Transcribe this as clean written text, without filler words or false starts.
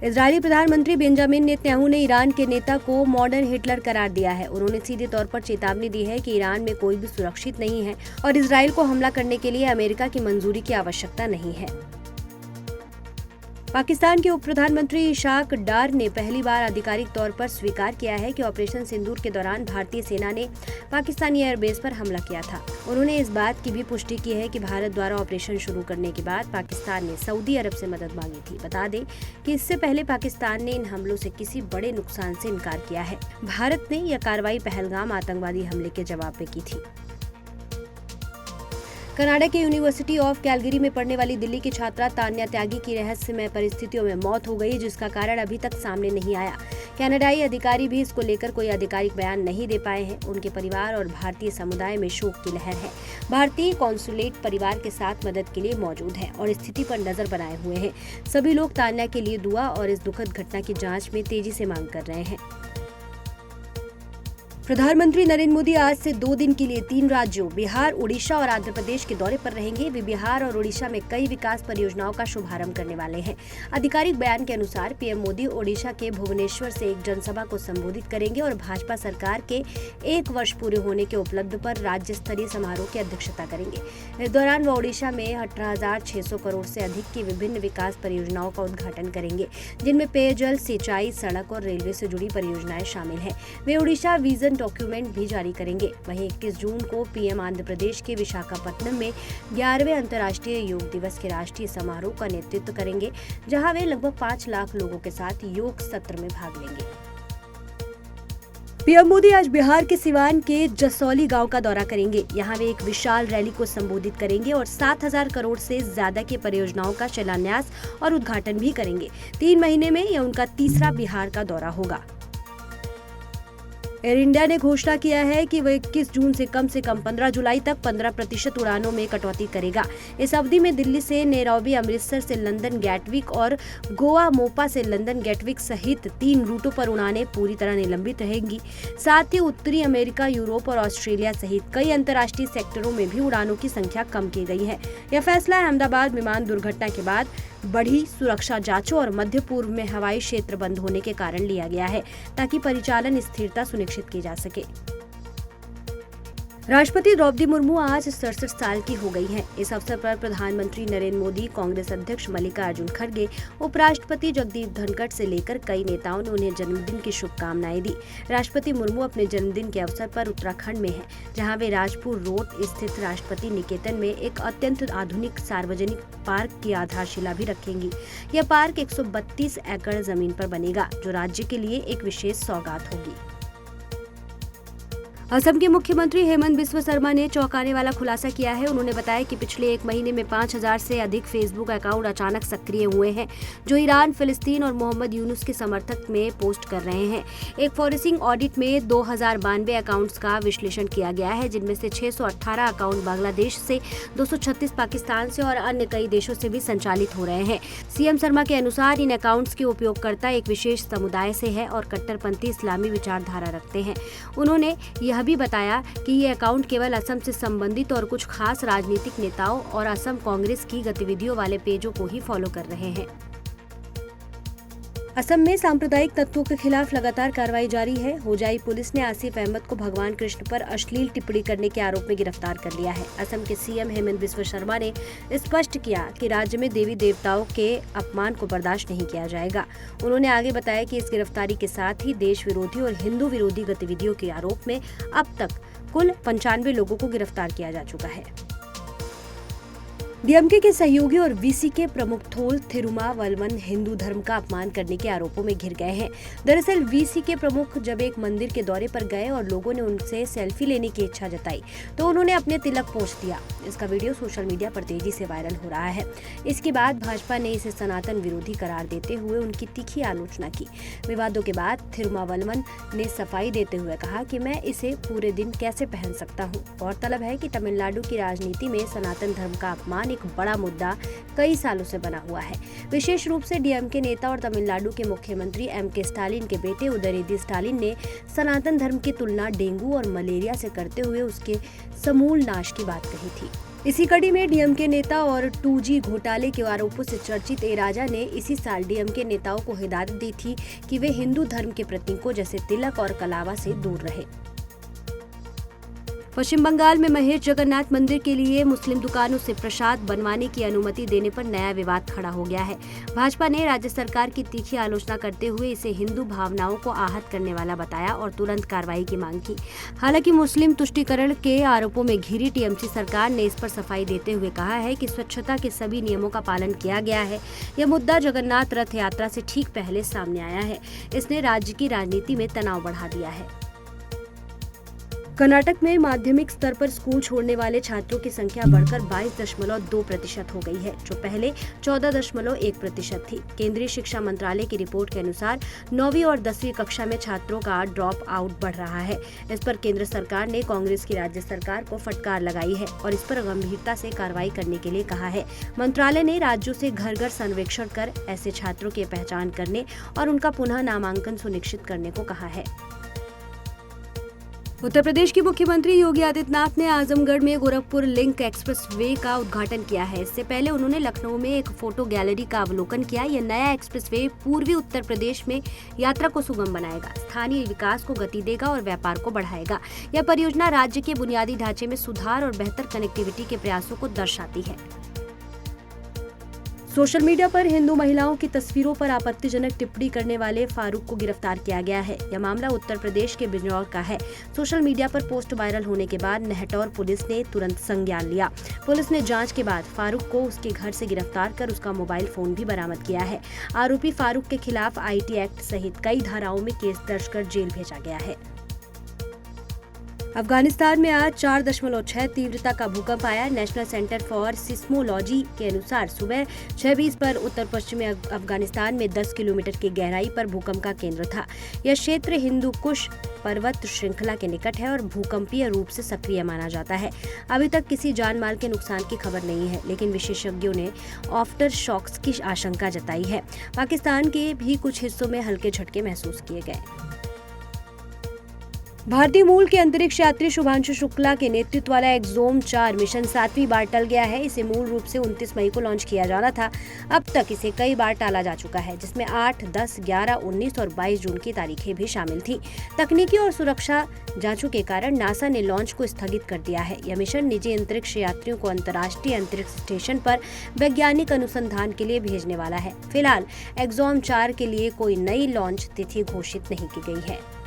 Israeli प्रधानमंत्री Benjamin Netanyahu ने Iran के नेता को मॉडर्न हिटलर करार दिया है। उन्होंने सीधे तौर पर चेतावनी दी है कि ईरान में कोई भी सुरक्षित नहीं है और इजरायल को हमला करने के लिए अमेरिका की मंजूरी की आवश्यकता नहीं है। पाकिस्तान के उप प्रधानमंत्री इशाक डार ने पहली बार आधिकारिक तौर पर स्वीकार किया है कि ऑपरेशन सिंदूर के दौरान भारतीय सेना ने पाकिस्तानी एयरबेस पर हमला किया था। उन्होंने इस बात की भी पुष्टि की है कि भारत द्वारा ऑपरेशन शुरू करने के बाद पाकिस्तान ने सऊदी अरब से मदद मांगी थी। बता दें कि इससे पहले पाकिस्तान ने इन हमलों से किसी बड़े नुकसान से इनकार किया है। भारत ने यह कार्रवाई पहलगाम आतंकवादी हमले के जवाब में की थी। कनाडा के यूनिवर्सिटी ऑफ कैलगरी में पढ़ने वाली दिल्ली की छात्रा तान्या त्यागी की रहस्यमय परिस्थितियों में मौत हो गई, जिसका कारण अभी तक सामने नहीं आया। कनाडाई अधिकारी भी इसको लेकर कोई आधिकारिक बयान नहीं दे पाए हैं। उनके परिवार और भारतीय समुदाय में शोक की लहर है। भारतीय कॉन्सुलेट परिवार के साथ मदद के लिए मौजूद है और स्थिति पर नजर बनाए हुए हैं। सभी लोग तान्या के लिए दुआ और इस दुखद घटना की जांच में तेजी से मांग कर रहे हैं। प्रधानमंत्री नरेंद्र मोदी आज से 2 दिन के लिए 3 राज्यों बिहार, उड़ीसा और आंध्र प्रदेश के दौरे पर रहेंगे। वे बिहार और उड़ीसा में कई विकास परियोजनाओं का शुभारंभ करने वाले हैं। आधिकारिक बयान के अनुसार पीएम मोदी ओडिशा के भुवनेश्वर से एक जनसभा को संबोधित करेंगे और भाजपा सरकार के 1 वर्ष पूरे होने के उपलब्ध पर राज्य स्तरीय समारोह की अध्यक्षता करेंगे। इस दौरान वह ओडिशा में 18,600 करोड़ से अधिक की विभिन्न विकास परियोजनाओं का उद्घाटन करेंगे, जिनमें पेयजल, सिंचाई, सड़क और रेलवे से जुड़ी परियोजनाएं शामिल हैं। वे ओडिशा विजन डॉक्यूमेंट भी जारी करेंगे। वहीं 21 जून को पीएम आंध्र प्रदेश के विशाखापट्टनम में 11वें अंतर्राष्ट्रीय योग दिवस के राष्ट्रीय समारोह का नेतृत्व करेंगे, जहां वे लगभग 5 लाख लोगों के साथ योग सत्र में भाग लेंगे। पीएम मोदी आज बिहार के सिवान के जसौली गांव का दौरा करेंगे। यहां वे एक विशाल रैली को संबोधित करेंगे और 7,000 करोड़ से ज्यादा की परियोजनाओं का शिलान्यास और उद्घाटन भी करेंगे। 3 महीने में यह उनका तीसरा बिहार का दौरा होगा। एयर इंडिया ने घोषणा किया है कि वह 21 जून से कम 15 जुलाई तक 15% उड़ानों में कटौती करेगा। इस अवधि में दिल्ली से नैरोबी, अमृतसर से लंदन गैटविक और गोवा मोपा से लंदन गैटविक सहित 3 रूटों पर उड़ानें पूरी तरह निलंबित रहेंगी। साथ ही उत्तरी अमेरिका, यूरोप और ऑस्ट्रेलिया सहित कई अंतर्राष्ट्रीय सेक्टरों में भी उड़ानों की संख्या कम की गई है। यह फैसला अहमदाबाद विमान दुर्घटना के बाद बढ़ी सुरक्षा जांचों और मध्य पूर्व में हवाई क्षेत्र बंद होने के कारण लिया गया है, ताकि परिचालन स्थिरता सुनिश्चित की जा सके। राष्ट्रपति द्रौपदी मुर्मू आज 67 साल की हो गई हैं। इस अवसर पर प्रधानमंत्री नरेंद्र मोदी, कांग्रेस अध्यक्ष मल्लिकार्जुन खड़गे, उपराष्ट्रपति जगदीप धनखड़ से लेकर कई नेताओं ने उन्हें जन्मदिन की शुभकामनाएं दी। राष्ट्रपति मुर्मू अपने जन्मदिन के अवसर पर उत्तराखंड में हैं, जहां वे राजपुर रोड स्थित राष्ट्रपति निकेतन में एक अत्यंत आधुनिक सार्वजनिक पार्क की आधारशिला भी रखेंगी। यह पार्क 132 एकड़ जमीन पर बनेगा, जो राज्य के लिए एक विशेष सौगात होगी। असम के मुख्यमंत्री हेमंत बिस्वा शर्मा ने चौंकाने वाला खुलासा किया है। उन्होंने बताया कि पिछले 1 महीने में 5,000 से अधिक फेसबुक अकाउंट अचानक सक्रिय हुए हैं, जो ईरान, फिलिस्तीन और मोहम्मद यूनुस के समर्थक में पोस्ट कर रहे हैं। एक फॉरेंसिक ऑडिट में 2092 अकाउंट्स का विश्लेषण किया गया है, जिनमें से 618 अकाउंट बांग्लादेश से, 236 पाकिस्तान से और अन्य कई देशों से भी संचालित हो रहे हैं। सीएम शर्मा के अनुसार इन अकाउंट्स के उपयोगकर्ता एक विशेष समुदाय से है और कट्टरपंथी इस्लामी विचारधारा रखते हैं। उन्होंने यह भी बताया कि ये अकाउंट केवल असम से संबंधित और कुछ खास राजनीतिक नेताओं और असम कांग्रेस की गतिविधियों वाले पेजों को ही फॉलो कर रहे हैं। असम में सांप्रदायिक तत्वों के खिलाफ लगातार कार्रवाई जारी है। होजाई पुलिस ने आसिफ अहमद को भगवान कृष्ण पर अश्लील टिप्पणी करने के आरोप में गिरफ्तार कर लिया है। असम के सीएम हेमंत बिस्वा शर्मा ने स्पष्ट किया कि राज्य में देवी देवताओं के अपमान को बर्दाश्त नहीं किया जाएगा। उन्होंने आगे बताया कि इस गिरफ्तारी के साथ ही देश विरोधी और हिंदू विरोधी गतिविधियों के आरोप में अब तक कुल 95 लोगों को गिरफ्तार किया जा चुका है। डीएमके के सहयोगी और वीसी के प्रमुख थोल थिरुमावलवन हिंदू धर्म का अपमान करने के आरोपों में घिर गए हैं। दरअसल वीसी के प्रमुख जब एक मंदिर के दौरे पर गए और लोगों ने उनसे सेल्फी लेने की इच्छा जताई, तो उन्होंने अपने तिलक पोंछ दिया। इसका वीडियो सोशल मीडिया पर तेजी से वायरल हो रहा है। इसके बाद भाजपा ने इसे सनातन विरोधी करार देते हुए उनकी तीखी आलोचना की। विवादों के बाद थिरुमावलवन ने सफाई देते हुए कहा कि मैं इसे पूरे दिन कैसे पहन सकता हूँ। गौरतलब है कि तमिलनाडु की राजनीति में सनातन धर्म का अपमान एक बड़ा मुद्दा कई सालों से बना हुआ है। विशेष रूप से डीएमके नेता और तमिलनाडु के मुख्यमंत्री एमके स्टालिन के बेटे उदयनिधि स्टालिन ने सनातन धर्म की तुलना डेंगू और मलेरिया से करते हुए उसके समूल नाश की बात कही थी। इसी कड़ी में डीएमके नेता और 2G घोटाले के आरोपों से चर्चित ए राजा ने इसी साल डीएमके नेताओं को हिदायत दी थी कि वे हिंदू धर्म के प्रतीकों जैसे तिलक और कलावा से दूर रहे। पश्चिम बंगाल में महेश जगन्नाथ मंदिर के लिए मुस्लिम दुकानों से प्रसाद बनवाने की अनुमति देने पर नया विवाद खड़ा हो गया है। भाजपा ने राज्य सरकार की तीखी आलोचना करते हुए इसे हिंदू भावनाओं को आहत करने वाला बताया और तुरंत कार्रवाई की मांग की। हालांकि मुस्लिम तुष्टीकरण के आरोपों में घिरी टीएमसी सरकार ने इस पर सफाई देते हुए कहा है कि स्वच्छता के सभी नियमों का पालन किया गया है। यह मुद्दा जगन्नाथ रथ यात्रा से ठीक पहले सामने आया है। इसने राज्य की राजनीति में तनाव बढ़ा दिया है। कर्नाटक में माध्यमिक स्तर पर स्कूल छोड़ने वाले छात्रों की संख्या बढ़कर 22.2% हो गई है, जो पहले 14.1% थी। केंद्रीय शिक्षा मंत्रालय की रिपोर्ट के अनुसार 9वीं और 10वीं कक्षा में छात्रों का ड्रॉप आउट बढ़ रहा है। इस पर केंद्र सरकार ने कांग्रेस की राज्य सरकार को फटकार लगाई है और इस पर गंभीरता से कार्रवाई करने के लिए कहा है। मंत्रालय ने राज्यों से घर घर सर्वेक्षण कर ऐसे छात्रों की पहचान करने और उनका पुनः नामांकन सुनिश्चित करने को कहा है। उत्तर प्रदेश के मुख्यमंत्री योगी आदित्यनाथ ने आजमगढ़ में गोरखपुर लिंक एक्सप्रेस वे का उद्घाटन किया है। इससे पहले उन्होंने लखनऊ में एक फोटो गैलरी का अवलोकन किया। यह नया एक्सप्रेस वे पूर्वी उत्तर प्रदेश में यात्रा को सुगम बनाएगा, स्थानीय विकास को गति देगा और व्यापार को बढ़ाएगा। यह परियोजना राज्य के बुनियादी ढांचे में सुधार और बेहतर कनेक्टिविटी के प्रयासों को दर्शाती है। सोशल मीडिया पर हिंदू महिलाओं की तस्वीरों पर आपत्तिजनक टिप्पणी करने वाले फारूक को गिरफ्तार किया गया है। यह मामला उत्तर प्रदेश के बिजनौर का है। सोशल मीडिया पर पोस्ट वायरल होने के बाद नहटौर पुलिस ने तुरंत संज्ञान लिया। पुलिस ने जांच के बाद फारूक को उसके घर से गिरफ्तार कर उसका मोबाइल फोन भी बरामद किया है। आरोपी फारूक के खिलाफ आईटी एक्ट सहित कई धाराओं में केस दर्ज कर जेल भेजा गया है। अफगानिस्तान में आज 4.6 तीव्रता का भूकंप आया। नेशनल सेंटर फॉर सिस्मोलॉजी के अनुसार सुबह 6:20 पर उत्तर पश्चिमी अफगानिस्तान में 10 किलोमीटर की गहराई पर भूकंप का केंद्र था। यह क्षेत्र हिंदू कुश पर्वत श्रृंखला के निकट है और भूकंपीय रूप से सक्रिय माना जाता है। अभी तक किसी जान माल के नुकसान की खबर नहीं है, लेकिन विशेषज्ञों ने आफ्टर शॉक्स की आशंका जताई है। पाकिस्तान के भी कुछ हिस्सों में हल्के झटके महसूस किए गए। भारतीय मूल के अंतरिक्ष यात्री शुभांशु शुक्ला के नेतृत्व वाला एक्सोम-4 मिशन 7वीं बार टल गया है। इसे मूल रूप से 29 मई को लॉन्च किया जाना था। अब तक इसे कई बार टाला जा चुका है, जिसमें 8, 10, 11, 19 और 22 जून की तारीखें भी शामिल थी। तकनीकी और सुरक्षा जांचों के कारण नासा ने लॉन्च को स्थगित कर दिया है। यह मिशन निजी अंतरिक्ष यात्रियों को अंतर्राष्ट्रीय अंतरिक्ष स्टेशन पर वैज्ञानिक अनुसंधान के लिए भेजने वाला है। फिलहाल एक्सोम-4 के लिए कोई नई लॉन्च तिथि घोषित नहीं की गई है।